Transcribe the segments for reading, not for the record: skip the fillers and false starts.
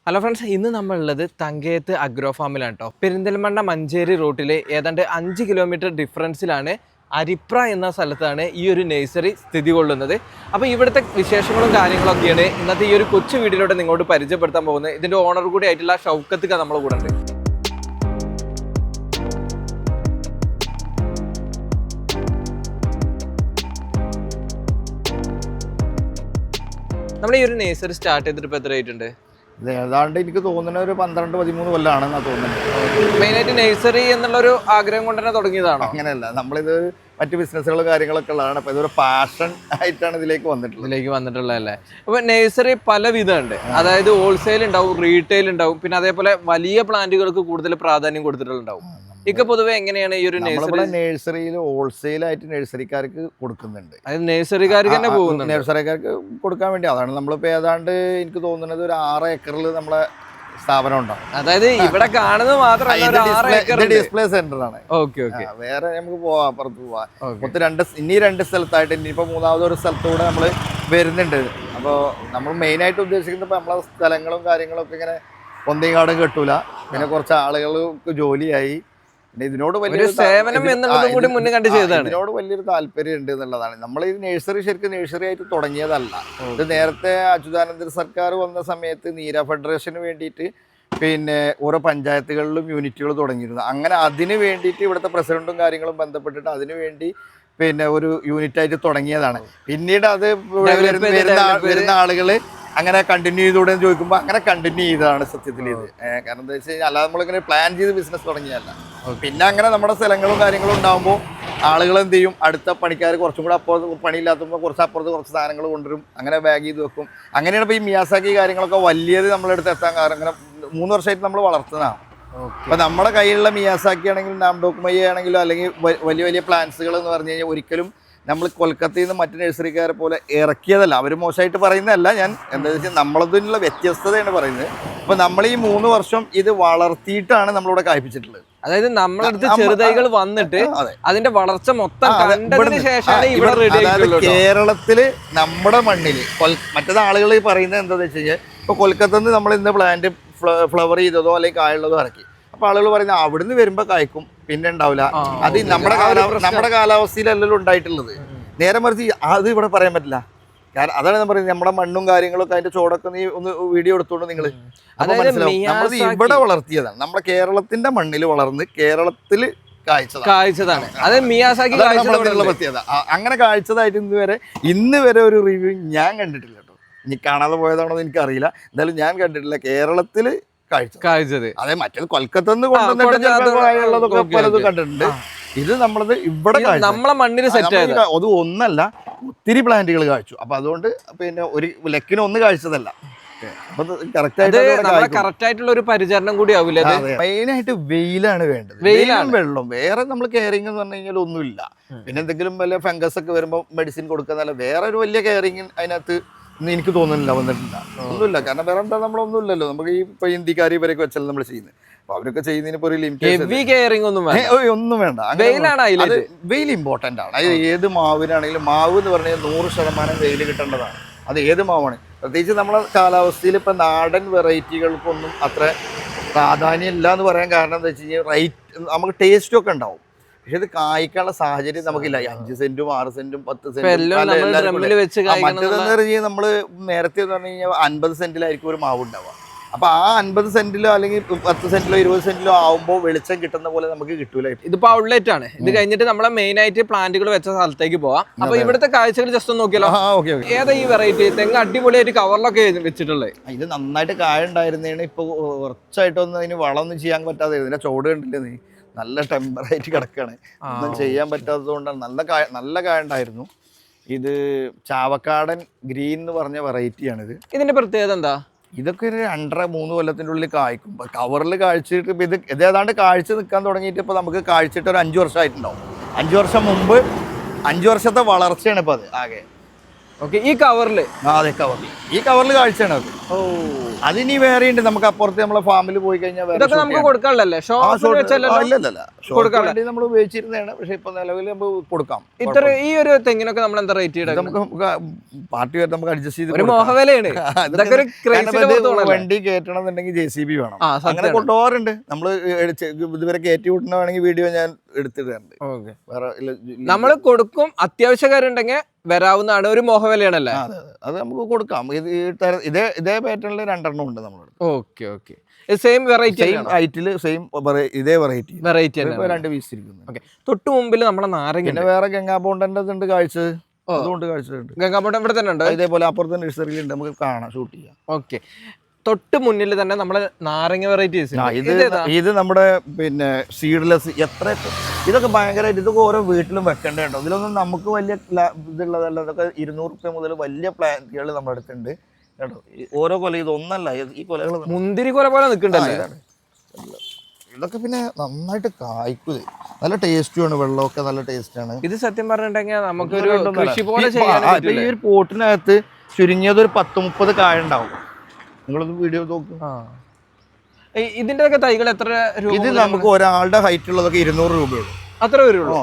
Hello friends, ഇന്ന് നമ്മളുള്ളത് തങ്കയത്ത് agro ഫാമിലാണ് കേട്ടോ. പെരിന്തൽമണ്ണ മഞ്ചേരി റൂട്ടിൽ ഏതാണ്ട് 5 കിലോമീറ്റർ ഡിഫറൻസിലാണ് അരിപ്ര എന്ന സ്ഥലത്താണ് ഈ ഒരു നഴ്സറി സ്ഥിതി കൊള്ളുന്നത്. അപ്പോൾ ഇവിടുത്തെ വിശേഷങ്ങളും കാര്യങ്ങളൊക്കെയാണ് ഇന്നത്തെ ഈ ഒരു കൊച്ചു വീഡിയോയിലൂടെ നിങ്ങളോട് പരിചയപ്പെടുത്താൻ പോകുന്നത്. ഇതിൻ്റെ ഓണർ കൂടി ആയിട്ടുള്ള ഷൗക്കത്ത് നമ്മളെ കൂടെ ഉണ്ട്. നമ്മുടെ ഈ ഒരു നഴ്സറി സ്റ്റാർട്ട് ചെയ്തിട്ട് ഇപ്പോൾ എത്ര ആയിട്ടുണ്ട്? ഇത് ഏതാണ്ട് എനിക്ക് തോന്നുന്ന ഒരു 12-13 കൊല്ലമാണെന്നാണ് തോന്നുന്നത്. മെയിനായിട്ട് നഴ്സറി എന്നുള്ളൊരു ആഗ്രഹം കൊണ്ട് തന്നെ തുടങ്ങിയതാണോ? അങ്ങനെയല്ല, നമ്മളിത് മറ്റ് ബിസിനസ്സുകൾ കാര്യങ്ങളൊക്കെ ഉള്ളതാണ്. അപ്പോൾ ഇതൊരു പാഷൻ ആയിട്ടാണ് ഇതിലേക്ക് വന്നിട്ടുള്ളതല്ലേ. അപ്പോൾ നഴ്സറി പല വിധമുണ്ട്. അതായത് ഹോൾസെയിൽ ഉണ്ടാവും, റീറ്റെയിൽ ഉണ്ടാവും, പിന്നെ അതേപോലെ വലിയ പ്ലാന്റുകൾക്ക് കൂടുതൽ പ്രാധാന്യം കൊടുത്തിട്ടുണ്ടാവും. ഇക്ക പൊതുവെ എങ്ങനെയാണ് ഈ ഒരു നഴ്സറിയിൽ ഹോൾസെയിൽ ആയിട്ട് നഴ്സറിക്കാർക്ക് കൊടുക്കുന്നുണ്ട്. അത് നഴ്സറിക്കാർക്ക് തന്നെ പോകുന്നുണ്ട്. നഴ്സറിക്കാർക്ക് കൊടുക്കാൻ വേണ്ടി അതാണ് നമ്മളിപ്പോൾ ഏതാണ്ട് എനിക്ക് തോന്നുന്നത് ഒരു 6 ഏക്കറിൽ നമ്മളെ സ്ഥാപനം ഉണ്ടാവും. അതായത് ഇവിടെ കാണുന്നത് മാത്രമല്ല, ഡിസ്പ്ലേ സെന്റർ ആണ്. വേറെ നമുക്ക് പോവാം, അപ്പുറത്ത് പോവാം. മൊത്തം ഇനി 2 സ്ഥലത്തായിട്ട് ഇനിയിപ്പോൾ 3ാമതൊരു സ്ഥലത്തൂടെ നമ്മൾ വരുന്നുണ്ട്. അപ്പോൾ നമ്മൾ മെയിനായിട്ട് ഉദ്ദേശിക്കുന്നത് ഇപ്പോൾ നമ്മളെ സ്ഥലങ്ങളും കാര്യങ്ങളൊക്കെ ഇങ്ങനെ പൊന്തിങ്ങാടും കെട്ടൂല, പിന്നെ കുറച്ച് ആളുകൾക്ക് ജോലിയായി, പിന്നെ ഇതിനോട് ഇതിനോട് വലിയൊരു താല്പര്യം ഉണ്ട് എന്നുള്ളതാണ്. നമ്മൾ ഈ നഴ്സറി ശരിക്കും നഴ്സറി ആയിട്ട് തുടങ്ങിയതല്ല. ഇത് നേരത്തെ അച്യുതാനന്ദൻ സർക്കാർ വന്ന സമയത്ത് നീര ഫെഡറേഷന് വേണ്ടിയിട്ട് പിന്നെ ഓരോ പഞ്ചായത്തുകളിലും യൂണിറ്റുകൾ തുടങ്ങിയിരുന്നു. അങ്ങനെ അതിന് വേണ്ടിയിട്ട് ഇവിടുത്തെ പ്രസിഡന്റും കാര്യങ്ങളും ബന്ധപ്പെട്ടിട്ട് അതിനു വേണ്ടി പിന്നെ ഒരു യൂണിറ്റായിട്ട് തുടങ്ങിയതാണ്. പിന്നീട് അത് വരുന്ന ആളുകൾ അങ്ങനെ കണ്ടിന്യൂ ചെയ്തുകൂടെ എന്ന് ചോദിക്കുമ്പോൾ അങ്ങനെ കണ്ടിന്യൂ ചെയ്തതാണ് സത്യത്തിൽ ഇത്. കാരണം എന്താ വെച്ച് കഴിഞ്ഞാൽ അല്ലാതെ നമ്മളിങ്ങനെ പ്ലാൻ ചെയ്ത് ബിസിനസ് തുടങ്ങിയതല്ല. പിന്നെ അങ്ങനെ നമ്മുടെ സ്ഥലങ്ങളും കാര്യങ്ങളും ഉണ്ടാകുമ്പോൾ ആളുകൾ എന്ത് ചെയ്യും, അടുത്ത പണിക്കാർ കുറച്ചും കൂടെ അപ്പുറത്ത് പണിയില്ലാത്തപ്പോൾ കുറച്ച് അപ്പുറത്ത് കുറച്ച് സാധനങ്ങൾ കൊണ്ടുവരും, അങ്ങനെ ബാഗ് ചെയ്ത് വെക്കും. അങ്ങനെയാണ് ഇപ്പോൾ ഈ മിയാസാക്കി കാര്യങ്ങളൊക്കെ വലിയത് നമ്മളെടുത്ത് എത്താൻ കാരണം. അങ്ങനെ 3 വർഷമായിട്ട് നമ്മൾ വളർത്തുന്നതാണ്. അപ്പോൾ നമ്മുടെ കയ്യിലുള്ള മിയാസാക്കി ആണെങ്കിലും നാംഡോക്കുമയ്യ ആണെങ്കിലും അല്ലെങ്കിൽ വലിയ വലിയ പ്ലാന്റ്സുകൾ എന്ന് പറഞ്ഞു കഴിഞ്ഞാൽ ഒരിക്കലും നമ്മൾ കൊൽക്കത്തയിൽ നിന്ന് മറ്റു നഴ്സറിക്കാരെ പോലെ ഇറക്കിയതല്ല. അവർ മോശമായിട്ട് പറയുന്നതല്ല, ഞാൻ എന്താ വെച്ചാൽ നമ്മളതിനുള്ള വ്യത്യസ്തതയാണ് പറയുന്നത്. അപ്പോൾ നമ്മൾ ഈ 3 വർഷം ഇത് വളർത്തിയിട്ടാണ് നമ്മളിവിടെ കായ്പ്പിച്ചിട്ടുള്ളത്. അതായത് നമ്മളടുത്ത് ചെറുതൈകൾ വന്നിട്ട് അതിന്റെ വളർച്ച മൊത്തം കണ്ടതിന് ശേഷമാണ് കേരളത്തില് നമ്മുടെ മണ്ണില് മറ്റേത് ആളുകൾ പറയുന്നത് എന്താണെന്ന് വെച്ച് കഴിഞ്ഞാൽ ഇപ്പോൾ കൊൽക്കത്തയിൽ നിന്ന് നമ്മൾ ഇന്ന് പ്ലാന്റ് ഫ്ലവർ ചെയ്തതോ അല്ലെങ്കിൽ കായുള്ളതോ ഇറക്കി. അപ്പോൾ ആളുകൾ പറയുന്നത് അവിടുന്ന് വരുമ്പോൾ കായ്ക്കും, പിന്നെ ഉണ്ടാവില്ല. അത് നമ്മുടെ കാലാവസ്ഥയിലല്ലല്ലോ ഉണ്ടായിട്ടുള്ളത്. നേരെ മറിച്ച് അത് ഇവിടെ പറയാൻ പറ്റില്ല. കാരണം അതാണ് ഞാൻ പറയുന്നത്, നമ്മുടെ മണ്ണും കാര്യങ്ങളൊക്കെ അതിന്റെ ചോടൊക്കെ നീ ഒന്ന് വീഡിയോ എടുത്തോണ്ട് നിങ്ങൾ മനസ്സിലാവും. നമ്മളത് ഇവിടെ വളർത്തിയതാണ്, നമ്മുടെ കേരളത്തിന്റെ മണ്ണിൽ വളർന്ന് കേരളത്തിൽ കായ്ച്ചതാണ്. അത് മിയാസാക്കി പ്രത്യേകത. അങ്ങനെ കായ്ച്ചതായിട്ട് ഇന്ന് വരെ ഒരു റിവ്യൂ ഞാൻ കണ്ടിട്ടില്ല കേട്ടോ. ഇനി കാണാതെ പോയതാണോ എന്ന് എനിക്കറിയില്ല. എന്തായാലും ഞാൻ കണ്ടിട്ടില്ല കേരളത്തില് കായ്ച്ചത്. അതെ, മറ്റേത് കൊൽക്കത്തന്ന് കൊണ്ടുവന്നിട്ട് പലതും കണ്ടിട്ടുണ്ട്. ഇത് നമ്മളത് ഇവിടെ നമ്മളെ മണ്ണിൽ സെറ്റ് ആയത്. അത് ഒന്നല്ല, ഒത്തിരി പ്ലാന്റുകൾ കായ്ച്ചു. അപ്പൊ അതുകൊണ്ട് പിന്നെ ഒരു ലക്കിന് ഒന്ന് കായ്ച്ചതല്ല. കറക്റ്റ് ആയിട്ടുള്ള ഒരു പരിചരണം കൂടി ആവില്ല. മെയിനായിട്ട് വെയിലാണ് വേണ്ടത്, വെയിലും വെള്ളം. വേറെ നമ്മൾ കെയറിംഗ് എന്ന് പറഞ്ഞു കഴിഞ്ഞാൽ ഒന്നുമില്ല. പിന്നെ എന്തെങ്കിലും വല്ല ഫംഗസ് ഒക്കെ വരുമ്പോൾ മെഡിസിൻ കൊടുക്കുന്നതല്ല, വേറെ ഒരു വലിയ കെയറിംഗ് അതിനകത്ത് എനിക്ക് തോന്നുന്നില്ല, വന്നിട്ടില്ല. ഒന്നുമില്ല. കാരണം വേറെ എന്താ, നമ്മളൊന്നുമില്ലല്ലോ. നമുക്ക് ഈ ഇപ്പൊ ഹിന്ദിക്കാരി ഇവരൊക്കെ വെച്ചല്ലോ നമ്മൾ ചെയ്യുന്നത്. അപ്പൊ അവരൊക്കെ ചെയ്യുന്നതിന് ഒരു ഒന്നും വേണ്ട. വെയിൽ ഇമ്പോർട്ടന്റ് ആണ്. അത് ഏത് മാവിനാണെങ്കിലും, മാവ് എന്ന് പറഞ്ഞാൽ 100% വെയിൽ കിട്ടേണ്ടതാണ്. അത് ഏത് മാവാണ്. പ്രത്യേകിച്ച് നമ്മളെ കാലാവസ്ഥയിൽ ഇപ്പൊ നാടൻ വെറൈറ്റികൾക്കൊന്നും അത്ര പ്രാധാന്യം ഇല്ല എന്ന് പറയാൻ കാരണം എന്താ വെച്ച് കഴിഞ്ഞാൽ നമുക്ക് ടേസ്റ്റും ഒക്കെ ഉണ്ടാവും. പക്ഷെ ഇത് കായ്ക്കാനുള്ള സാഹചര്യം നമുക്കില്ല. 5 സെന്റും 6 സെന്റും 10 സെന്റും മറ്റേതെന്ന് പറഞ്ഞാൽ നമ്മള് നേരത്തെ എന്ന് പറഞ്ഞു കഴിഞ്ഞാൽ 50 സെന്റിലായിരിക്കും ഒരു മാവ് ഉണ്ടാവുക. അപ്പൊ ആ 50 സെന്റിലോ അല്ലെങ്കിൽ 10 സെന്റിലോ 20 സെന്റിലോ ആവുമ്പോൾ വെളിച്ചം കിട്ടുന്ന പോലെ നമുക്ക് കിട്ടൂല. ഇതിപ്പോ ഔട്ട്ലെറ്റ് ആണ്. ഇത് കഴിഞ്ഞിട്ട് നമ്മളെ മെയിൻ ആയിട്ട് പ്ലാന്റുകൾ വെച്ച സ്ഥലത്തേക്ക് പോവാം. അപ്പൊ ഇവിടുത്തെ കാഴ്ചകൾ ജസ്റ്റ് ഒന്ന് നോക്കിയാലോ. ഏതാ ഈ വെറൈറ്റി തെങ്ങ് അടിപൊളിയായിട്ട് കവറിലൊക്കെ വെച്ചിട്ടുള്ളത്? ഇത് നന്നായിട്ട് കായ ഉണ്ടായിരുന്നതാണ്. ഇപ്പൊ കുറച്ചായിട്ടൊന്നും അതിന് വളമൊന്നും ചെയ്യാൻ പറ്റാതെ ഇതിന്റെ ചോട് കണ്ടില്ലേ നീ, നല്ല ടെമ്പറായിട്ട് കിടക്കാണ്. ഒന്നും ചെയ്യാൻ പറ്റാത്തത് കൊണ്ടാണ്. നല്ല കായ ഉണ്ടായിരുന്നു. ഇത് ചാവക്കാടൻ ഗ്രീൻ എന്ന് പറഞ്ഞ വെറൈറ്റിയാണിത്. ഇതിന്റെ പ്രത്യേകത എന്താ? ഇതൊക്കെ ഒരു 2.5-3 കൊല്ലത്തിൻ്റെ ഉള്ളിൽ കായ്ക്കും. കവറിൽ കാഴ്ചയിട്ട് ഇപ്പം ഇത് ഏതാണ്ട് കാഴ്ച നിൽക്കാൻ തുടങ്ങിയിട്ട് ഇപ്പോൾ നമുക്ക് കാഴ്ചയിട്ട് ഒരു 5 വർഷമായിട്ടുണ്ടാവും. 5 വർഷം മുമ്പ് 5 വർഷത്തെ വളർച്ചയാണ് ഇപ്പോൾ അത് ആകെ. ഓക്കെ. ഈ കവറില് അതെ കവറിൽ ഈ കവറിൽ കാഴ്ചയാണ് അത്. അതിനി വേറെ ഉണ്ട്, നമുക്ക് അപ്പുറത്ത് നമ്മളെ ഫാമിൽ പോയി കഴിഞ്ഞാൽ ഇതൊക്കെ നമുക്ക് കൊടുക്കാനുള്ളല്ലേ? ഷോപ്പിൽ നമ്മൾ ഉപയോഗിച്ചിരുന്നതാണ്, പക്ഷെ ഇപ്പൊ നിലവിൽ നമുക്ക് കൊടുക്കാം. ഇത്ര ഈ ഒരു തെങ്ങിനൊക്കെ നമ്മൾ എന്താ റേറ്റ് ചെയ്ത് നമുക്ക് പാർട്ടി വരെ നമുക്ക് അഡ്ജസ്റ്റ് ചെയ്ത് ഒരു മോഹവിലയാണ്. ഇതൊക്കെ ഒരു വണ്ടി കയറ്റണമെന്നുണ്ടെങ്കിൽ JCB വേണം, അങ്ങനെ കൊണ്ടുപോകാറുണ്ട്. നമ്മൾ ഇതുവരെ കയറ്റി വിടണമെങ്കിൽ വീഡിയോ ഞാൻ എടുത്തിട്ടുണ്ട്. നമ്മൾ കൊടുക്കും, അത്യാവശ്യക്കാരുണ്ടെങ്കിൽ വരാവുന്നതാണ്. ഒരു മോഹവിലയാണല്ലേ? അത് നമുക്ക് കൊടുക്കാം. ഇതേ പാറ്റേണിൽ 2 ഉണ്ട് നമ്മൾ. Okay okay. Same variety, same ഹൈറ്റിൽ സെയിം ഇതേ വെറൈറ്റി 2 പീസ് ഇരിക്കുന്നു. തൊട്ട് മുമ്പിൽ നമ്മുടെ നാരങ്ങ, പിന്നെ വേറെ ഗംഗാബോണ്ടന്റെ ഉണ്ട് കാഴ്ച. അതുകൊണ്ട് കാഴ്ചയുണ്ട്. ഗംഗാബോണ്ടൻ ഇവിടെ തന്നെ ഉണ്ട്. ഇതേപോലെ അപ്പുറത്തെ നഴ്സറിയിലുണ്ട്, നമുക്ക് കാണാം, ഷൂട്ട് ചെയ്യാം. ഓക്കെ. തൊട്ട് മുന്നിൽ തന്നെ നമ്മളെ നാരങ്ങ വെറൈറ്റീസ്. ഇത് നമ്മുടെ പിന്നെ സീഡ്ലെസ്. ഇതൊക്കെ ഭയങ്കരമായിട്ട് ഇതൊക്കെ ഓരോ വീട്ടിലും വെക്കേണ്ടതുണ്ടോ? ഇതിലൊന്നും നമുക്ക് വലിയ ഇതുള്ളതല്ല. ഇതൊക്കെ 200 രൂപ മുതൽ വലിയ പ്ലാന്റുകൾ നമ്മുടെ അടുത്തുണ്ട് കേട്ടോ. ഓരോ കൊല ഇതൊന്നല്ല, ഈ കൊലകൾ മുന്തിരി കൊല പോലെ നിൽക്കണ്ടല്ലേ? ഇതൊക്കെ പിന്നെ നന്നായിട്ട് കായ്ക്കും, നല്ല ടേസ്റ്റുമാണ്, വെള്ളമൊക്കെ നല്ല ടേസ്റ്റാണ്. ഇത് സത്യം പറഞ്ഞിട്ടുണ്ടെങ്കിൽ നമുക്കൊരു കൃഷി പോലെ ചെയ്യാൻ. ഈ ഒരു പോട്ടിനകത്ത് ചുരുങ്ങിയത് ഒരു 10-30 കായ ഉണ്ടാവും. നിങ്ങളൊന്ന് വീഡിയോ നോക്കും. ഇതിന്റെ ഒക്കെ തൈകൾ എത്ര രൂപ? ഇത് നമുക്ക് ഒരാളുടെ ഹൈറ്റ് ഉള്ളതൊക്കെ 200 രൂപയുള്ളൂ. അത്ര വരുള്ളൂ.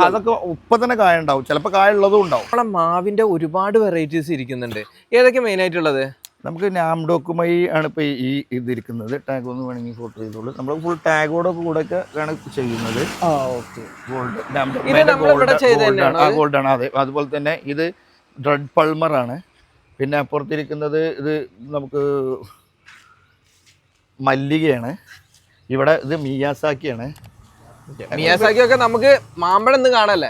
അതൊക്കെ ഇപ്പൊ തന്നെ കായ ഉണ്ടാവും, ചിലപ്പോൾ കായ ഉള്ളതും ഉണ്ടാവും. നമ്മളെ മാവിന്റെ ഒരുപാട് വെറൈറ്റീസ് ഇരിക്കുന്നുണ്ട്. ഏതൊക്കെ മെയിൻ ആയിട്ടുള്ളത്? നമുക്ക് നാംഡോക്കുമായി ആണ് ഇപ്പൊ ഈ ഇതിരിക്കുന്നത്. ടാഗ് ഒന്ന് വേണമെങ്കിൽ ഫോട്ടോ ചെയ്തോളൂ. നമ്മൾ ഫുൾ ടാഗോടൊക്കെ കൂടെ ആണ് ചെയ്യുന്നത്. ഗോൾഡ് ആണ്. അതെ, അതുപോലെ തന്നെ ഇത് റെഡ് പൾമർ ആണ്. പിന്നെ അപ്പുറത്തിരിക്കുന്നത് ഇത് നമുക്ക് മല്ലികയാണ്. ഇവിടെ ഇത് മിയാസാക്കിയാണ്. മിയാസാക്കി ഒക്കെ നമുക്ക് മാമ്പഴം എന്ന് കാണല്ലേ?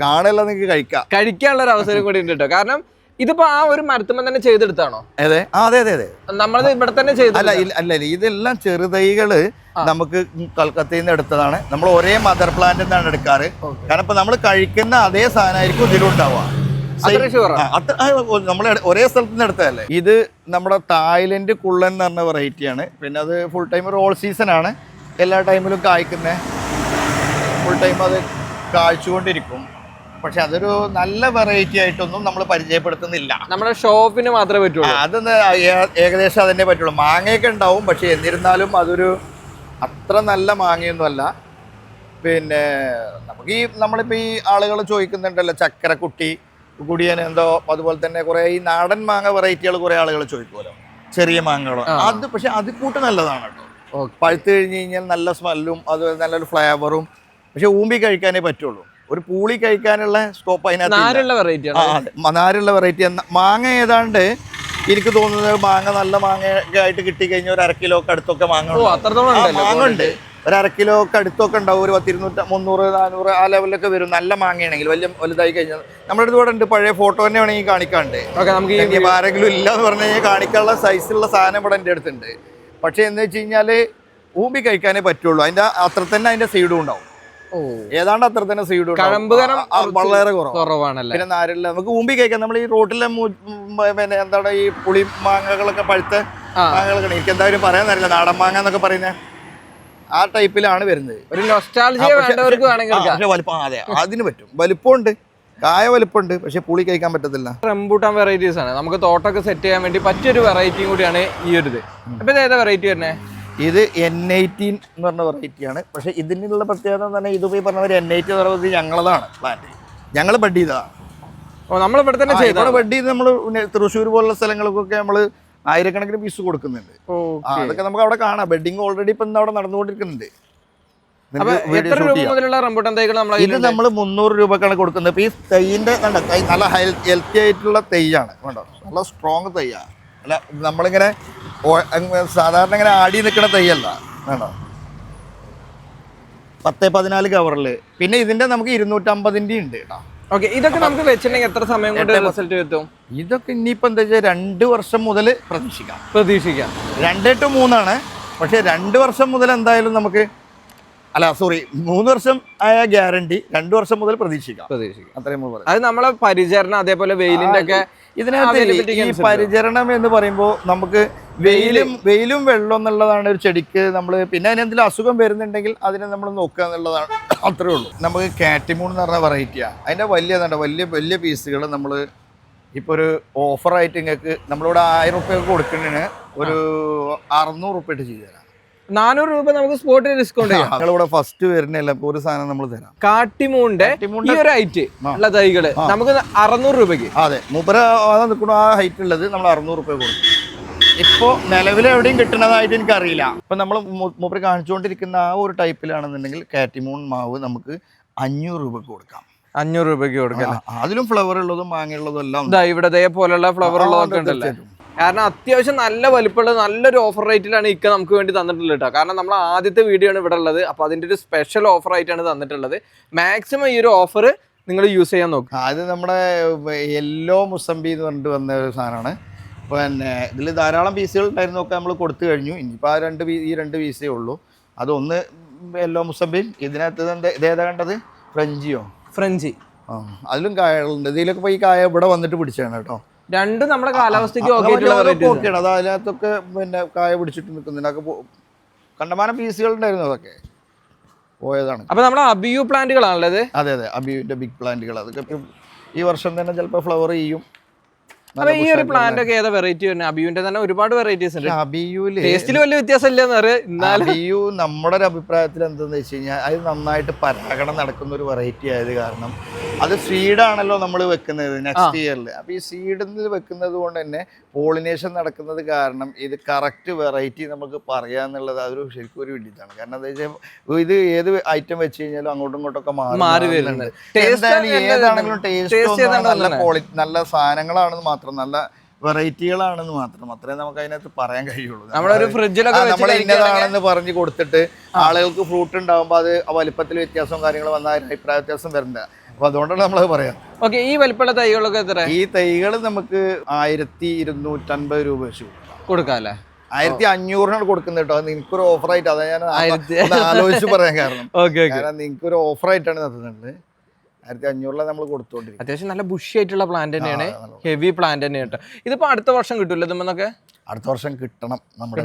കാണല്ല, നിങ്ങൾക്ക് കഴിക്കാനുള്ള ഒരു അവസരം കൂടി ഉണ്ട് കേട്ടോ. കാരണം ഇതിപ്പോ ആ ഒരു മരത്തുമ്പോ തന്നെ ചെയ്തെടുത്താണോ? അതെ അതെ അതെ അതെ, നമ്മളത് ഇവിടെ തന്നെ ചെയ്തു. അല്ല ഇതെല്ലാം ചെറുതൈകള് നമുക്ക് കൽക്കത്തയിൽ നിന്ന് എടുത്തതാണ്. നമ്മൾ ഒരേ മദർ പ്ലാന്റ് നിന്നാണ് എടുക്കാറ്. കാരണം ഇപ്പൊ നമ്മൾ കഴിക്കുന്ന അതേ സാധനമായിരിക്കും ഇതിലുണ്ടാവുക. നമ്മൾ ഒരേ സ്ഥലത്ത് നിന്ന് എടുത്തതല്ലേ. ഇത് നമ്മുടെ തായ്ലൻഡ് കുള്ളൻ എന്ന് പറഞ്ഞ വെറൈറ്റിയാണ്. പിന്നെ അത് ഫുൾ ടൈം റോൾ സീസൺ ആണ്, എല്ലാ ടൈമിലും കായ്ക്കുന്നത്. ഫുൾ ടൈം അത് കായ്ച്ചുകൊണ്ടിരിക്കും. പക്ഷെ അതൊരു നല്ല വെറൈറ്റി ആയിട്ടൊന്നും നമ്മൾ പരിചയപ്പെടുത്തുന്നില്ല. നമ്മുടെ ഷോപ്പിന് മാത്രമേ പറ്റുള്ളൂ. അതൊന്ന് ഏകദേശം അതിനെ പറ്റുള്ളൂ. മാങ്ങയൊക്കെ ഉണ്ടാവും, പക്ഷെ എന്നിരുന്നാലും അതൊരു അത്ര നല്ല മാങ്ങയൊന്നും അല്ല. പിന്നെ നമുക്ക് നമ്മളിപ്പോൾ ഈ ആളുകൾ ചോദിക്കുന്നുണ്ടല്ലോ ചക്കരക്കുട്ടി, കുടിയൻ എന്തോ, അതുപോലെ തന്നെ കുറേ ഈ നാടൻ മാങ്ങ വെറൈറ്റികൾ കുറേ ആളുകൾ ചോദിക്കുമല്ലോ, ചെറിയ മാങ്ങകളോ. അത് പക്ഷെ അത് കൂട്ട് നല്ലതാണ് കേട്ടോ. പഴുത്ത് കഴിഞ്ഞ് കഴിഞ്ഞാൽ നല്ല സ്മെല്ലും അതുപോലെ നല്ലൊരു ഫ്ലേവറും. പക്ഷെ ഊമ്പി കഴിക്കാനേ പറ്റുള്ളൂ. ഒരു പൂളി കഴിക്കാനുള്ള സ്കോപ്പ് അതിനകത്ത്. നാരുള്ള വെറൈറ്റി. മാങ്ങ ഏതാണ്ട് എനിക്ക് തോന്നുന്നത് മാങ്ങ നല്ല മാങ്ങ ആയിട്ട് കിട്ടിക്കഴിഞ്ഞാൽ ഒരു 1/2 കിലോ ഒക്കെ അടുത്തൊക്കെ മാങ്ങ ഉണ്ട്. ഒരു 1/2 കിലോ ഒക്കെ അടുത്തൊക്കെ ഉണ്ടാവും. ഒരു 200, 300, 400 ആ ലെവലിലൊക്കെ വരും. നല്ല മാങ്ങയാണെങ്കിൽ വലുതായി കഴിഞ്ഞാൽ. നമ്മുടെ അടുത്ത് ഇവിടെ ഉണ്ട്, പഴയ ഫോട്ടോ തന്നെ വേണമെങ്കിൽ കാണിക്കാണ്ട്. ആരെങ്കിലും ഇല്ല എന്ന് പറഞ്ഞു കഴിഞ്ഞാൽ കാണിക്കാനുള്ള സൈസുള്ള സാധനം ഇവിടെ എൻ്റെ അടുത്തുണ്ട്. പക്ഷെ എന്ന് വെച്ച് കഴിഞ്ഞാൽ ഊമ്പി കഴിക്കാനേ പറ്റുള്ളൂ. അതിന്റെ അത്ര തന്നെ അതിന്റെ സീഡും ഉണ്ടാവും. ഏതാണ്ട് അത്ര തന്നെ സീഡും വളരെ കുറവാണല്ലേ. പിന്നെ നാരില്ല, നമുക്ക് ഊമ്പി കഴിക്കാം. നമ്മൾ ഈ റോട്ടിലെ പിന്നെ എന്താണ് ഈ പുളി മാങ്ങകളൊക്കെ, പഴുത്ത മാങ്ങകളൊക്കെ എനിക്ക് എന്തായാലും പറയാൻ അറിയില്ല, നാടൻ മാങ്ങ എന്നൊക്കെ പറയുന്നത് ആ ടൈപ്പിലാണ് വരുന്നത്. ഒരു നൊസ്റ്റാൾജിയ വേണ്ടവർക്ക് വേണമെങ്കിൽ വലിപ്പം, അതെ അതിന് പറ്റും. വലിപ്പമുണ്ട്, കായ വലിപ്പമുണ്ട്, പക്ഷെ പുളി കഴിക്കാൻ പറ്റത്തില്ല. റംബൂട്ടാൻ വെറൈറ്റീസ് ആണ്. നമുക്ക് തോട്ടമൊക്കെ സെറ്റ് ചെയ്യാൻ വേണ്ടി പറ്റിയൊരു വെറൈറ്റിയും കൂടിയാണ് ഈ ഒരു ഇത്. അപ്പൊ ഏതാ വെറൈറ്റി തന്നെ? ഇത് N18 എന്ന് പറഞ്ഞ വെറൈറ്റിയാണ്. പക്ഷെ ഇതിനുള്ള പ്രത്യേകത തന്നെ ഇത് പോയി പറഞ്ഞവർ N18 എന്ന് പറയുന്നത് ഞങ്ങളതാണ് പ്ലാന്റ്. ഞങ്ങൾ ബഡ് ചെയ്തതാണ്. നമ്മൾ ഇവിടെ തന്നെ ബഡ് ചെയ്ത് നമ്മൾ തൃശ്ശൂർ പോലുള്ള സ്ഥലങ്ങൾക്കൊക്കെ നമ്മൾ 1000കണക്കിന് പീസ് കൊടുക്കുന്നുണ്ട്. അതൊക്കെ നമുക്ക് അവിടെ കാണാം. ബെഡിങ് ഓൾറെഡി ഇപ്പൊ അവിടെ നടന്നുകൊണ്ടിരിക്കുന്നുണ്ട്. ഇത് നമ്മൾ 300 രൂപക്കാണ് കൊടുക്കുന്നത്. ഇപ്പൊ ഈ തൈയിന്റെ നല്ല ഹെൽത്തി ആയിട്ടുള്ള തൈയാണ്, വേണ്ടോ, നല്ല സ്ട്രോങ് തൈയാണ്. അല്ല നമ്മളിങ്ങനെ സാധാരണ ഇങ്ങനെ ആടി നിൽക്കുന്ന തൈയല്ല, വേണ്ടോ. 10-14 കവറില്. പിന്നെ ഇതിന്റെ നമുക്ക് 250 ഉണ്ട് കേട്ടോ. ഇതൊക്കെ നമുക്ക് വെച്ചിട്ടുണ്ടെങ്കിൽ എത്ര സമയം കൊണ്ട് റിസൾട്ട് കിട്ടും? ഇതൊക്കെ ഇനിയിപ്പോ എന്താ വെച്ചാൽ 2 വർഷം മുതൽ പ്രതീക്ഷിക്കാം. 2 to 3 ആണ്. പക്ഷെ 2 വർഷം മുതൽ എന്തായാലും നമുക്ക്, അല്ല സോറി 3 വർഷം ആയ ഗ്യാരണ്ടി, 2 വർഷം മുതൽ പ്രതീക്ഷിക്കാം. അത്രയും അത് നമ്മളെ പരിചരണം, അതേപോലെ വെയിലിന്റെ ഒക്കെ ഇതിനകത്ത് ഈ പരിചരണം എന്ന് പറയുമ്പോൾ നമുക്ക് വെയിലും വെള്ളം എന്നുള്ളതാണ് ഒരു ചെടിക്ക് നമ്മൾ. പിന്നെ അതിനെന്തെങ്കിലും അസുഖം വരുന്നുണ്ടെങ്കിൽ അതിനെ നമ്മൾ നോക്കുക എന്നുള്ളതാണ്. അത്രേ ഉള്ളൂ. നമുക്ക് കാറ്റിമൂൺ എന്ന് പറഞ്ഞ വെറൈറ്റിയാണ്. അതിൻ്റെ വലിയ വലിയ പീസുകൾ നമ്മൾ ഇപ്പോൾ ഒരു ഓഫറായിട്ട് നിങ്ങൾക്ക് നമ്മളിവിടെ 1000 റുപ്യക്ക് കൊടുക്കുന്നതിന് ഒരു 600 റുപ്യ ഇട്ട് ചെയ്തു തരാം. 400 രൂപ നമുക്ക് സ്പോട്ടിൽ ഡിസ്കൗണ്ട് ചെയ്യാം. ഞങ്ങളിവിടെ ഫസ്റ്റ് വരുന്നില്ല, ഒരു സാധനം നമ്മൾ തരാം. കാട്ടിമൂണിന്റെ ഈ ഒരു ഹൈറ്റ് ഉള്ള തൈകള് നമുക്ക് 600 രൂപയ്ക്ക്. അതെ, മൂപ്പര നിൽക്കുന്ന ആ ഹൈറ്റ് ഉള്ളത് നമ്മൾ 600 റുപ്യ കൊടുക്കും. ഇപ്പോൾ നിലവിൽ എവിടെയും കിട്ടുന്നതായിട്ട് എനിക്കറിയില്ല. ഇപ്പം നമ്മൾ മൂപ്പര് കാണിച്ചുകൊണ്ടിരിക്കുന്ന ആ ഒരു ടൈപ്പിലാണെന്നുണ്ടെങ്കിൽ കാറ്റിമൂൺ മാവ് നമുക്ക് 500 രൂപയ്ക്ക് കൊടുക്കാം. 500 രൂപയ്ക്ക് കൊടുക്കാം. അതിലും ഫ്ലവർ ഉള്ളതും മാങ്ങയുള്ളതും എല്ലാം ഇവിടെ ഇതേപോലുള്ള ഫ്ലവർ ഉള്ളതൊക്കെ ഉണ്ടല്ലേ. കാരണം അത്യാവശ്യം നല്ല വലിപ്പമുള്ള നല്ലൊരു ഓഫർ റേറ്റിലാണ് ഇക്ക നമുക്ക് വേണ്ടി തന്നിട്ടുള്ളത് കേട്ടോ. കാരണം നമ്മൾ ആദ്യത്തെ വീഡിയോ ആണ് ഇവിടെ ഉള്ളത്. അപ്പോൾ അതിൻ്റെ ഒരു സ്പെഷ്യൽ ഓഫർ ആയിട്ടാണ് തന്നിട്ടുള്ളത്. മാക്സിമം ഈ ഒരു ഓഫർ നിങ്ങൾ യൂസ് ചെയ്യാൻ നോക്കുക. അത് നമ്മുടെ യെല്ലോ മുസംബി എന്ന് പറഞ്ഞിട്ട് വന്ന ഒരു സാധനമാണ്. പിന്നെ ഇതിൽ ധാരാളം പീസുകൾ ഉണ്ടായിരുന്നൊക്കെ നമ്മൾ കൊടുത്തു കഴിഞ്ഞു. ഇനിയിപ്പോൾ ഈ രണ്ട് പീസേ ഉള്ളൂ. അതൊന്ന് യെല്ലോ മുസംബി. ഇതിനകത്ത് ഇതേതാ കണ്ടത്? ഫ്രഞ്ചി. അതിലും കായകളുണ്ട്. ഇതിലൊക്കെ ഇപ്പോൾ ഈ കായ ഇവിടെ വന്നിട്ട് പിടിച്ചാണ് കേട്ടോ. രണ്ടും നമ്മുടെ കാലാവസ്ഥയ്ക്ക് ഓക്കെയാണ്. അത് അതിനകത്തൊക്കെ പിന്നെ കായ പിടിച്ചിട്ട് നിൽക്കുന്നതിനൊക്കെ കണ്ടമാനം പീസുകൾ ഉണ്ടായിരുന്നു. അതൊക്കെ പോയതാണ്. അപ്പൊ നമ്മുടെ അബിയു പ്ലാന്റുകളാണല്ലേ? അതെ, അബിയുവിന്റെ ബിഗ് പ്ലാന്റുകൾ. അതൊക്കെ ഈ വർഷം തന്നെ ചിലപ്പോൾ ഫ്ലവർ ചെയ്യും. അപ്പൊ ഈ ഒരു പ്ലാന്റ് ഒക്കെ ഏതാ വെറൈറ്റി വരുന്നത്? അബിയുവിന്റെ തന്നെ ഒരുപാട് വെറൈറ്റീസ് ഉണ്ട്. ടേസ്റ്റിൽ വലിയ വ്യത്യാസം ഇല്ലെന്ന് പറയാം. അബിയു നമ്മുടെ ഒരു അഭിപ്രായത്തിൽ എന്താണെന്ന് വെച്ച് കഴിഞ്ഞാൽ അത് നന്നായിട്ട് പരാഗണം നടക്കുന്ന ഒരു വെറൈറ്റി ആയത് കാരണം അത് സീഡാണല്ലോ നമ്മൾ വെക്കുന്നത് നെക്സ്റ്റ് ഇയറിൽ. അപ്പോൾ ഈ സീഡിൽ വെക്കുന്നത് കൊണ്ട് തന്നെ പോളിനേഷൻ നടക്കുന്നത് കാരണം ഇത് കറക്റ്റ് വെറൈറ്റി നമുക്ക് പറയാന്നുള്ളത് അതൊരു ശരിക്കും ഒരു വലിയതാണ്. കാരണം എന്താ വെച്ചാൽ ഇത് ഏത് ഐറ്റം വെച്ച് കഴിഞ്ഞാലും അങ്ങോട്ടും ഇങ്ങോട്ടൊക്കെ മാറി വരുന്നുണ്ട്. ഏതാണെങ്കിലും ടേസ്റ്റ് നല്ല സാധനങ്ങളാണെന്ന് മാത്രം, നല്ല വെറൈറ്റികളാണെന്ന് മാത്രം, അത്രേ നമുക്ക് അതിനകത്ത് പറയാൻ കഴിയുള്ളൂ. നമ്മൾ ഇന്നതാണെന്ന് പറഞ്ഞു കൊടുത്തിട്ട് ആളുകൾക്ക് ഫ്രൂട്ട് ഉണ്ടാകുമ്പോൾ അത് വലിപ്പത്തിൽ വ്യത്യാസവും കാര്യങ്ങളും വന്നാൽ അഭിപ്രായ വ്യത്യാസം വരണ്ട. അപ്പൊ അതുകൊണ്ടാണ് നമ്മളത് പറയാം. ഓക്കെ, ഈ വലിപ്പമുള്ള തൈകളൊക്കെ എത്ര? ഈ തൈകൾ നമുക്ക് 1250 രൂപ വെച്ച് കൊടുക്കാം അല്ലേ? 1500 കൊടുക്കുന്നത് കേട്ടോ. നിനക്കൊരു ഓഫറായിട്ട് അതാ ഞാൻ ആലോചിച്ച് പറയാൻ കാരണം. കാരണം നിനക്കൊരു ഓഫറായിട്ടാണ് തരുന്നുണ്ട്. 1500 നമ്മൾ കൊടുത്തോണ്ടിരിക്കും. അത്യാവശ്യം നല്ല ബുഷി ആയിട്ടുള്ള പ്ലാന്റ് തന്നെയാണ്, ഹെവി പ്ലാന്റ് തന്നെയാണ് കേട്ടോ. ഇതിപ്പോ അടുത്ത വർഷം കിട്ടൂല്ലോ ഇതെന്നൊക്കെ? അടുത്ത വർഷം കിട്ടണം. നമ്മുടെ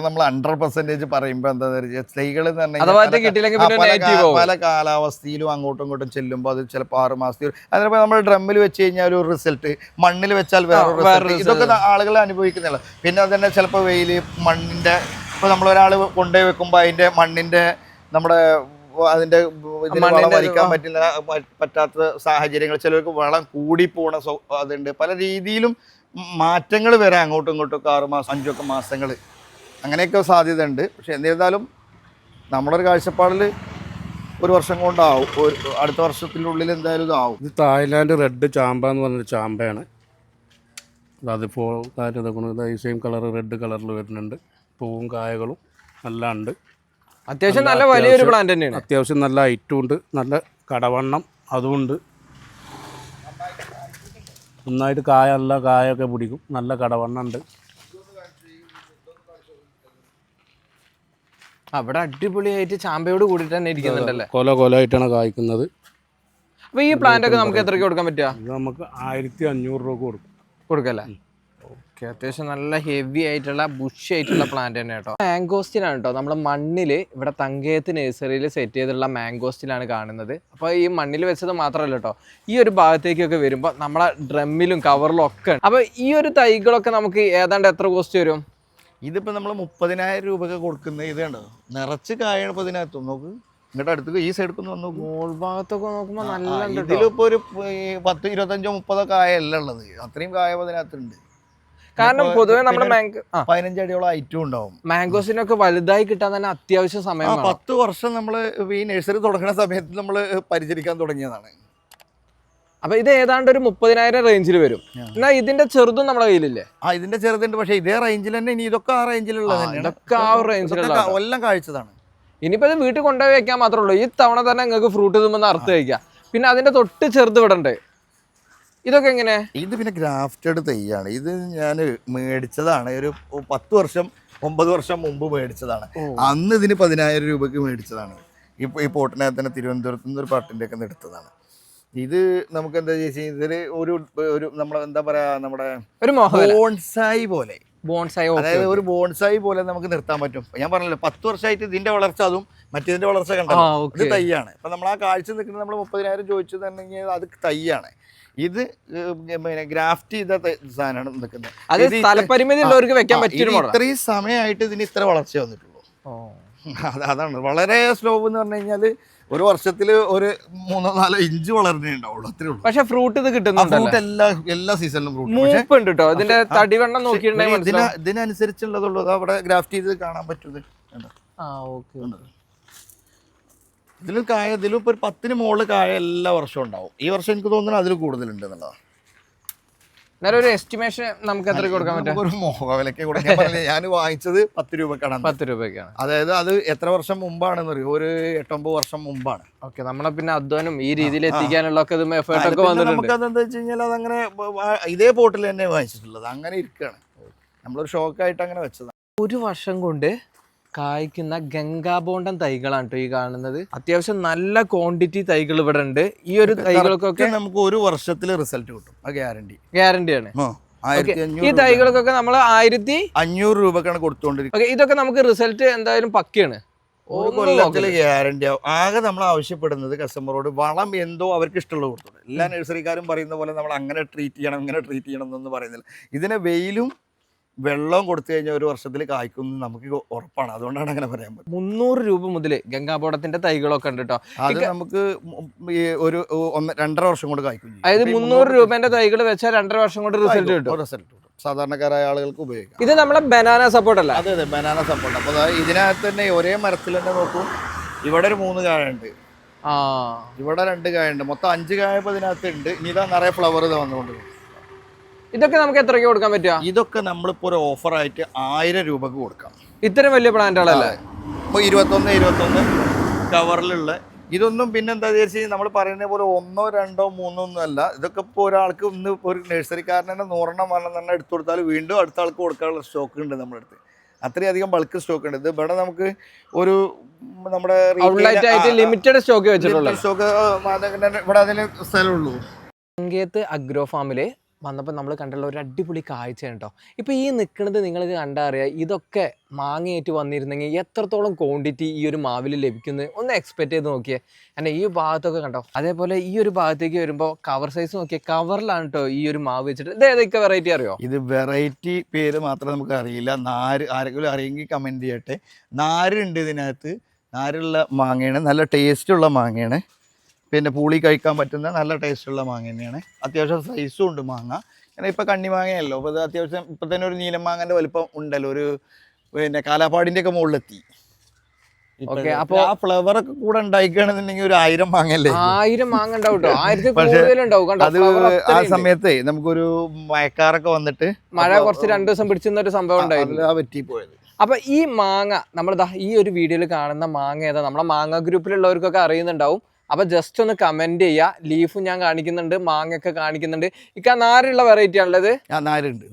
നമ്മൾ 100% പറയുമ്പോ എന്താ തൈകൾ പല കാലാവസ്ഥയിലും അങ്ങോട്ടും ഇങ്ങോട്ടും ചെല്ലുമ്പോൾ അത് ചിലപ്പോൾ 6 മാസത്തിൽ, അതിനിപ്പോ നമ്മൾ ഡ്രമ്മിൽ വെച്ച് കഴിഞ്ഞാൽ ഒരു റിസൾട്ട്, മണ്ണിൽ വെച്ചാൽ വേറൊരു റിസൾട്ട്, ഇതൊക്കെ ആളുകൾ അനുഭവിക്കുന്നില്ല. പിന്നെ അത് തന്നെ ചിലപ്പോൾ വെയില്, മണ്ണിന്റെ ഇപ്പൊ നമ്മളൊരാൾ കൊണ്ടുപോയി വെക്കുമ്പോൾ അതിന്റെ മണ്ണിന്റെ നമ്മുടെ അതിന്റെ വളം വലിക്കാൻ പറ്റാത്ത സാഹചര്യങ്ങൾ, ചിലർക്ക് വളം കൂടി പോണ അതുണ്ട്. പല രീതിയിലും മാറ്റങ്ങൾ വരാം അങ്ങോട്ടും ഇങ്ങോട്ടും 6 മാസം 5 മാസങ്ങൾ അങ്ങനെയൊക്കെ സാധ്യത ഉണ്ട്. പക്ഷെ എന്നിരുന്നാലും നമ്മുടെ ഒരു കാഴ്ചപ്പാടിൽ ഒരു വർഷം കൊണ്ടാവും, അടുത്ത വർഷത്തിനുള്ളിൽ എന്തായാലും ഇതാവും. ഇത് തായ്ലാൻഡ് റെഡ് ചാമ്പ എന്ന് പറഞ്ഞൊരു ചാമ്പയാണ്. അതിപ്പോൾ കാര്യം ഇതൊക്കെ ഈ സെയിം കളർ റെഡ് കളറിൽ വരുന്നുണ്ട്. പൂവും കായകളും എല്ലാം ഉണ്ട്. അത്യാവശ്യം നല്ല വലിയൊരു പ്ലാന്റ് തന്നെയാണ്. അത്യാവശ്യം നല്ല ഹൈറ്റും ഉണ്ട്, നല്ല കടവണ്ണം അതുകൊണ്ട് നന്നായിട്ട് നല്ല കായൊക്കെ പിടിക്കും, നല്ല കടവണ്ണം ഉണ്ട്. അവിടെ അടിപൊളിയായിട്ട് ചാമ്പയോട് കൂടിയിട്ട് തന്നെ ഇരിക്കുന്നുണ്ടല്ലേ? കൊലമായിട്ടാണ് കായ്ക്കുന്നത്. അപ്പൊ ഈ പ്ലാന്റ് ഒക്കെ നമുക്ക് എത്രയ്ക്ക് കൊടുക്കാൻ പറ്റുക? ഇത് നമുക്ക് 1500 രൂപ കൊടുക്കല്ലേ? ഓക്കെ, അത്യാവശ്യം നല്ല ഹെവി ആയിട്ടുള്ള ബുഷ് ആയിട്ടുള്ള പ്ലാന്റ് തന്നെ കേട്ടോ. മാംഗോസ്റ്റിനാണ് കേട്ടോ നമ്മൾ മണ്ണിൽ ഇവിടെ തങ്കയത്ത് നഴ്സറിയിൽ സെറ്റ് ചെയ്തിട്ടുള്ള മാംഗോസ്റ്റിനാണ് കാണുന്നത്. അപ്പോൾ ഈ മണ്ണിൽ വെച്ചത് മാത്രമല്ല കേട്ടോ, ഈ ഒരു ഭാഗത്തേക്കൊക്കെ വരുമ്പോൾ നമ്മളെ ഡ്രമ്മിലും കവറിലും ഒക്കെ. അപ്പോൾ ഈ ഒരു തൈകളൊക്കെ നമുക്ക് ഏതാണ്ട് എത്ര കോസ്റ്റ് വരും? ഇതിപ്പോൾ നമ്മൾ 30,000 രൂപയൊക്കെ കൊടുക്കുന്നത്. ഇത് കണ്ടോ, നിറച്ച് കായാണ് ഇപ്പോൾ ഇതിനകത്ത്. നോക്ക് ഇങ്ങോട്ട് അടുത്ത് ഈ സൈഡ് ഒന്ന് മോൾ ഭാഗത്തൊക്കെ നോക്കുമ്പോൾ നല്ല ഇതിലിപ്പോൾ ഒരു 10, 25, 30 കായല്ല ഉള്ളത്. അത്രയും കായ അതിനകത്തുണ്ട്. കാരണം പൊതുവെ നമ്മുടെ 15 അടിയോളം ഐറ്റം ഉണ്ടാവും. മാംഗോസിനൊക്കെ വലുതായി കിട്ടാൻ തന്നെ അത്യാവശ്യം സമയം. 10 വർഷം നമ്മൾ ഈ നഴ്സറി തുടങ്ങുന്ന സമയത്ത് നമ്മൾ പരിചരിക്കാൻ തുടങ്ങിയതാണ്. അപ്പൊ ഇത് ഏതാണ്ട് ഒരു 30,000 റേഞ്ചിൽ വരും. എന്നാൽ ഇതിന്റെ ചെറുതും നമ്മുടെ കയ്യിലില്ലേ? ഇതിന്റെ ചെറുതുണ്ട്, പക്ഷെ ഇതേ റേഞ്ചിൽ തന്നെ ഇനി ഇതൊക്കെ ആ റേഞ്ചിലുള്ളത് എല്ലാം കാഴ്ചതാണ്. ഇനിയിപ്പോ ഇത് വീട്ടിൽ കൊണ്ടുപോയി വെക്കാൻ മാത്രമേ ഉള്ളൂ. ഈ തവണ തന്നെ നിങ്ങൾക്ക് ഫ്രൂട്ട് തിന്നുമ്പോൾ അറുത്ത് കഴിക്കാം. പിന്നെ അതിന്റെ തൊട്ട് ചെറുത് വിടണ്ടേ? ഇതൊക്കെ എങ്ങനെ? ഇത് പിന്നെ ഗ്രാഫ്റ്റഡ് തൈയാണ്. ഇത് ഞാൻ മേടിച്ചതാണ് ഒരു 10 വർഷം 9 വർഷം മുമ്പ് മേടിച്ചതാണ്. അന്ന് ഇതിന് 10,000 രൂപയ്ക്ക് മേടിച്ചതാണ്. ഇപ്പോൾ ഈ പോട്ടിനകത്ത് തന്നെ തിരുവനന്തപുരത്ത് നിന്ന് ഒരു പാട്ടിൻ്റെ ഒക്കെ എടുത്തതാണ്. ഇത് നമുക്ക് എന്താ ചോദിച്ചാൽ ഇതിൽ ഒരു നമ്മളെന്താ പറയാ, നമ്മുടെ ഒരു ബോൺസായി പോലെ ബോൺസായി. അതായത് ഒരു ബോൺസായി പോലെ നമുക്ക് നിർത്താൻ പറ്റും. ഞാൻ പറഞ്ഞല്ലോ 10 വർഷമായിട്ട് ഇതിന്റെ വളർച്ച അതും മറ്റേതിന്റെ വളർച്ച കണ്ടോ, ഇത് തൈയാണ്. ഇപ്പൊ നമ്മൾ ആ കാഴ്ച നിൽക്കുന്നത് നമ്മൾ 30,000 ചോദിച്ചതെന്നുണ്ടെങ്കിൽ അത് തൈയാണ്. ഇത് പിന്നെ ഗ്രാഫ്റ്റ് ചെയ്ത സാധനമാണ് നിൽക്കുന്നത്. അത് സ്ഥലപരിമിതി ഉള്ളവർക്ക് വെക്കാൻ പറ്റും. ഇത്രയും സമയമായിട്ട് ഇതിന് ഇത്ര വളർച്ച വന്നിട്ടുള്ളൂ. അതാണ് വളരെ സ്ലോ എന്ന് പറഞ്ഞു കഴിഞ്ഞാല് ഒരു വർഷത്തിൽ ഒരു 3-4 ഇഞ്ച് വളർന്നേ ഉണ്ടാവുള്ളൂ, അത്രേ ഉള്ളൂ. പക്ഷെ ഫ്രൂട്ട് ഇത് കിട്ടുന്നുണ്ട്. ഫ്രൂട്ട് എല്ലാ സീസണിലും ഫ്രൂട്ട് ഉണ്ട് കേട്ടോ. ഇതിന്റെ തടിവണ്ണം നോക്കിയിട്ടുണ്ടെങ്കിൽ ഇതിനനുസരിച്ചുള്ളതുള്ളൂ. അവിടെ ഗ്രാഫ്റ്റ് ചെയ്ത് കാണാൻ പറ്റുന്നത്. ഇതിലും കായ, ഇതിലും ഇപ്പൊ ഒരു 10ന് മുകളിൽ കായ എല്ലാ വർഷവും ഉണ്ടാവും. ഈ വർഷം എനിക്ക് തോന്നുന്നു അതിൽ കൂടുതലുണ്ട് എന്നുള്ളതാണ്. ഒരു എസ്റ്റിമേഷൻ നമുക്ക് എത്ര കൊടുക്കാൻ പറ്റും? ഒരു വിലക്ക് കൊടുക്കാൻ ഞാൻ വാങ്ങിച്ചത് 10 രൂപക്കാണ്. 10 രൂപയ്ക്കാണ്. അതായത് അത് എത്ര വർഷം മുമ്പാണെന്ന് അറിയോ? ഒരു 8-9 വർഷം മുമ്പാണ്. ഓക്കെ, നമ്മളെ പിന്നെ അധ്വാനം ഈ രീതിയിൽ എത്തിക്കാനുള്ള നമുക്ക് അതെന്താ വെച്ച് കഴിഞ്ഞാൽ അതങ്ങനെ ഇതേ പോട്ടിൽ തന്നെ വാങ്ങിച്ചിട്ടുള്ളത് അങ്ങനെ ഇരിക്കുകയാണ്. നമ്മളൊരു ഷോക്കായിട്ട് അങ്ങനെ വെച്ചതാണ്. ഒരു വർഷം കൊണ്ട് കായ്ക്കുന്ന ഗംഗാബോണ്ടൻ തൈകളാണ് കേട്ടോ ഈ കാണുന്നത്. അത്യാവശ്യം നല്ല ക്വാണ്ടിറ്റി തൈകൾ ഇവിടെ ഉണ്ട്. ഈ ഒരു തൈകൾക്കൊക്കെ നമുക്ക് ഒരു വർഷത്തിൽ റിസൾട്ട് കിട്ടും, ഗ്യാരണ്ടിയാണ്. ഈ തൈകൾക്കൊക്കെ നമ്മൾ 1500 രൂപക്കാണ് കൊടുത്തുകൊണ്ടിരിക്കുന്നത്. ഇതൊക്കെ നമുക്ക് റിസൾട്ട് എന്തായാലും പക്കയാണ്. ഒരു കൊല്ലത്തില് ഗ്യാരണ്ടി ആവും. ആകെ നമ്മൾ ആവശ്യപ്പെടുന്നത് കസ്റ്റമറോട് വളം എന്തോ അവർക്ക് ഇഷ്ടമുള്ളത് കൊടുത്തു. എല്ലാ നഴ്സറിക്കാരും പറയുന്ന പോലെ നമ്മൾ അങ്ങനെ ട്രീറ്റ് ചെയ്യണം ഇങ്ങനെ ട്രീറ്റ് ചെയ്യണം എന്നൊന്നും പറയുന്നില്ല. ഇതിനെ വെയിലും വെള്ളം കൊടുത്തു കഴിഞ്ഞാൽ ഒരു വർഷത്തിൽ കായ്ക്കും നമുക്ക് ഉറപ്പാണ്. അതുകൊണ്ടാണ് അങ്ങനെ പറയാൻ പറ്റും. 300 രൂപ മുതൽ ഗംഗാബോണ്ടത്തിന്റെ തൈകളൊക്കെ ഉണ്ട് കേട്ടോ. അത് നമുക്ക് ഒരു 1-2.5 വർഷം കൊണ്ട് കായ്ക്കും. അതായത് 300 രൂപേന്റെ തൈകൾ വെച്ചാൽ 2.5 വർഷം കൊണ്ട് റിസൾട്ട് കിട്ടും. സാധാരണക്കാരായ ആളുകൾക്ക് ഉപയോഗിക്കാം. ഇത് നമ്മളെ ബനാന സപ്പോർട്ട് അല്ല? അതെ, ബനാന സപ്പോർട്ട്. അപ്പോൾ ഇതിനകത്ത് തന്നെ ഒരേ മരത്തിൽ തന്നെ നോക്കും. ഇവിടെ ഒരു 3 കായുണ്ട്, ഇവിടെ 2 കായുണ്ട്, മൊത്തം 5 കായ ഇപ്പോൾ ഇതിനകത്ത് ഉണ്ട്. ഇനി ഇതാ നിറയെ ഫ്ലവർ ഇത് വന്നുകൊണ്ട്. ഇതൊക്കെ നമുക്ക് എത്രയ്ക്ക് കൊടുക്കാൻ പറ്റുക? ഇതൊക്കെ നമ്മളിപ്പോൾ ഒരു ഓഫറായിട്ട് 1000 രൂപക്ക് കൊടുക്കാം. ഇത്രയും വലിയ പ്ലാന്റുകളല്ലേ? ഇപ്പോൾ 21 കവറിലുള്ള ഇതൊന്നും പിന്നെ എന്താ വിചാരിച്ച് നമ്മൾ പറയുന്ന പോലെ 1, 2, 3 ഒന്നും അല്ല. ഇതൊക്കെ ഇപ്പോൾ ഒരാൾക്ക് ഒന്ന് ഒരു നഴ്സറിക്കാരൻ തന്നെ 100 എണ്ണം തന്നെ എടുത്തു കൊടുത്താൽ വീണ്ടും അടുത്ത ആൾക്ക് കൊടുക്കാനുള്ള സ്റ്റോക്ക് ഉണ്ട് നമ്മുടെ അടുത്ത്. അത്രയധികം ബൾക്ക് സ്റ്റോക്ക് ഉണ്ട്. ഇത് ഇവിടെ നമുക്ക് ഒരു നമ്മുടെ ലിമിറ്റഡ് സ്റ്റോക്ക് വെച്ചിട്ടുള്ള സ്റ്റോക്ക് ഇവിടെ അതിന് സ്ഥലമുള്ളൂ. സങ്കേത്ത് അഗ്രോ ഫാമില് വന്നപ്പോൾ നമ്മൾ കണ്ടുള്ള ഒരു അടിപൊളി കാഴ്ചയാണ് കേട്ടോ. ഇപ്പോൾ ഈ നിൽക്കുന്നത് നിങ്ങൾക്ക് കണ്ടാൽ അറിയാം, ഇതൊക്കെ മാങ്ങയായിട്ട് വന്നിരുന്നെങ്കിൽ എത്രത്തോളം ക്വാണ്ടിറ്റി ഈ ഒരു മാവിൽ ലഭിക്കുന്നത് ഒന്ന് എക്സ്പെക്ട് ചെയ്ത് നോക്കിയേ. കാരണം ഈ ഭാഗത്തൊക്കെ കണ്ടോ. അതേപോലെ ഈ ഒരു ഭാഗത്തേക്ക് വരുമ്പോൾ കവർ സൈസ് നോക്കിയാൽ കവറിലാണ് കേട്ടോ ഈ ഒരു മാവ് വെച്ചിട്ട്. ഇത് ഏതൊക്കെ വെറൈറ്റി അറിയോ? ഇത് വെറൈറ്റി പേര് മാത്രമേ നമുക്ക് അറിയില്ല. നാര് ആരെങ്കിലും അറിയെങ്കിൽ കമൻറ്റ് ചെയ്യട്ടെ. നാരുണ്ട് ഇതിനകത്ത്. നാരുള്ള മാങ്ങയാണ്, നല്ല ടേസ്റ്റുള്ള മാങ്ങയാണ്. പിന്നെ പൂളി കഴിക്കാൻ പറ്റുന്ന നല്ല ടേസ്റ്റുള്ള മാങ്ങ തന്നെയാണ്. അത്യാവശ്യം സൈസും ഉണ്ട് മാങ്ങ. കാരണം ഇപ്പോൾ കണ്ണിമാങ്ങയല്ലോ, അപ്പോൾ ഇത് അത്യാവശ്യം ഇപ്പം തന്നെ ഒരു നീലമാങ്ങൻ്റെ വലിപ്പം ഉണ്ടല്ലോ, ഒരു പിന്നെ കാലാപ്പാടിൻ്റെ ഒക്കെ മുകളിലെത്തി. അപ്പോൾ ആ ഫ്ലവറൊക്കെ കൂടെ ഉണ്ടായിക്കുകയാണെന്നുണ്ടെങ്കിൽ ഒരു 1000 മാങ്ങല്ലേ? 1000 മാങ്ങ ഉണ്ടാവും. അത് ആ സമയത്ത് നമുക്കൊരു മഴക്കാറൊക്കെ വന്നിട്ട് മഴ കുറച്ച് 2 ദിവസം പിടിച്ചിരുന്ന ഒരു സംഭവം ഉണ്ടായിരുന്നു, ആ പറ്റിപ്പോയത്. അപ്പൊ ഈ മാങ്ങ നമ്മളിതാ ഈ ഒരു വീഡിയോയിൽ കാണുന്ന മാങ്ങ ഏതാ നമ്മളെ മാങ്ങ ഗ്രൂപ്പിലുള്ളവർക്കൊക്കെ അറിയുന്നുണ്ടാവും. അപ്പൊ ജസ്റ്റ് ഒന്ന് കമന്റ് ചെയ്യുക. ലീഫും ഞാൻ കാണിക്കുന്നുണ്ട്, മാങ്ങയൊക്കെ കാണിക്കുന്നുണ്ട്. നാരുള്ള വെറൈറ്റി ആണുള്ളത്. നാരുണ്ട്.